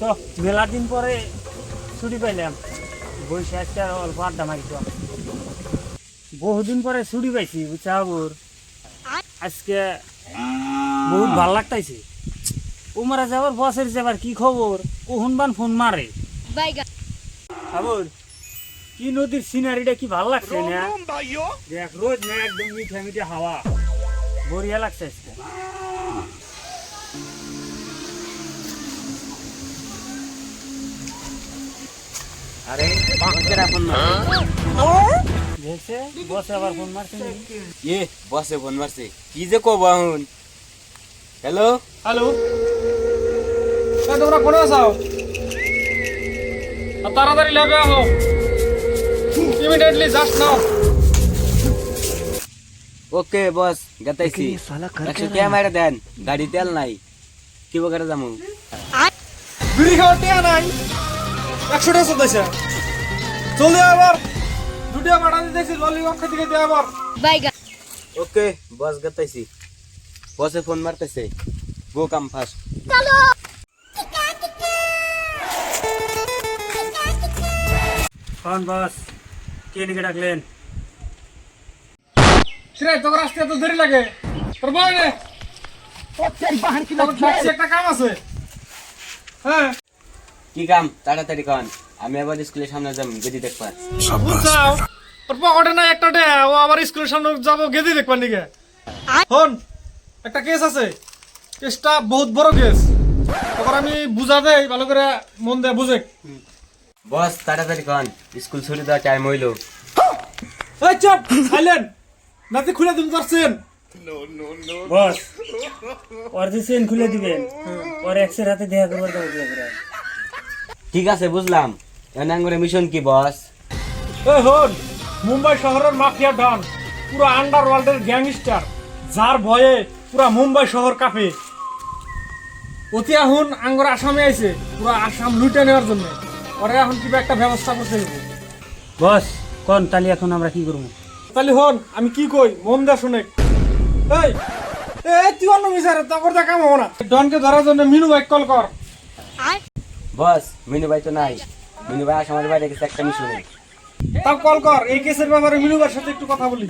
তো মেলা দিন পরে ছুটি পাইলাম, বসে আজকে অল্প আড্ডা মারি। তো বহুদিন পরে ছুটি পাইছি বুঝছা বাবুর, আজকে বহুত ভাল লাগতাইছে। উমারা যাবার বসের যাবার কি খবর, কখন বান ফোন মারে বাবুর। কি নদীর সিনারিটা কি ভাল লাগছে না, দেখ রোজ না একদম মিঠা মিঠা হাওয়া, বড়িয়া লাগছে আজকে। আরে বসেরা ফোন দেখছে বসে আবার ফোন মারছে নাকি? বসে ফোন মারছে, কি যে কব এখন। হ্যালো হ্যালো, তোমরা কোনে আছো? তাড়াতাড়ি লেবে আহো, ইমিডিয়েটলি জাস্ট নাও। ওকে বস, গাতাইছি 100 টাকা মাইরা দেন, গাড়ি তেল নাই, কি বকারে যামু। বিড়ি খাওয়ার টিয়া নাই, 100 টাকা চলতেছে। চলে আবার দুটিয়া বাড়া দিতেছি, ললিপপ খেতে খেতে আবার। ওকে বস, গাতাইছি। বসে ফোন মারতেছে, গো কাম ফাস্ট। কোন বস, কে নিকে ডাকলেন? সিরাজ, তোর আসতে এত দেরি লাগে? তোর বলে একটা কাম আছে। হ্যাঁ, কি কাম তাড়াতাড়ি কন, আমি আবার স্কুলের সামনে যাম, গেদি দেখবা। বুঝছাও, তোর পকেটে নাই একটা ডে, ও আবার স্কুলের সামনে যাবো গেদি দেখবার নিকে। হন, একটা কেস আছে, কেসটা বহুত বড় কেস। তখন আমি বুঝা দেই, ভালো করে মন দেয় বুঝে। বস তাড়াতাড়ি কন, স্কুল ছুটি দেওয়ার টাইম হইলো। এই চুপ, সাইলেন্ট, নাতি খুলে দিন পারছেন। বস, ওর যে চেন খুলে দিবেন, ওর এক্সের হাতে দেখা করবার দেবো। ঠিক আছে বুঝলাম, এনাঙ্গরে মিশন কি বস? এই হন, মুম্বাই শহরের মাফিয়া ডন, পুরো আন্ডারওয়ার্ল্ডের গ্যাংস্টার, যার ভয়ে পুরা মুম্বাই শহর কাঁপে। অতি এখন আঙ্গর আসামে আইছে, পুরো আসাম লুটে নেওয়ার জন্য। ওরা এখন কিবা একটা ব্যবস্থা করতে হবে। বস কোন তাহলে এখন আমরা কি করবো? তাহলে হন, আমি কি কই মন দা শুনে। এই এই তুই অন্য মিশারে তখন দা কাম হবো না। ডনকে ধরার জন্য মিনু ভাই কল কর। বস মিনু ভাই তো নাই, মিনু ভাই আসামের বাইরে গেছে একটা মিশনে। তাও কল কর, এই কেসের ব্যাপারে মিনু ভাইয়ের সাথে একটু কথা বলি।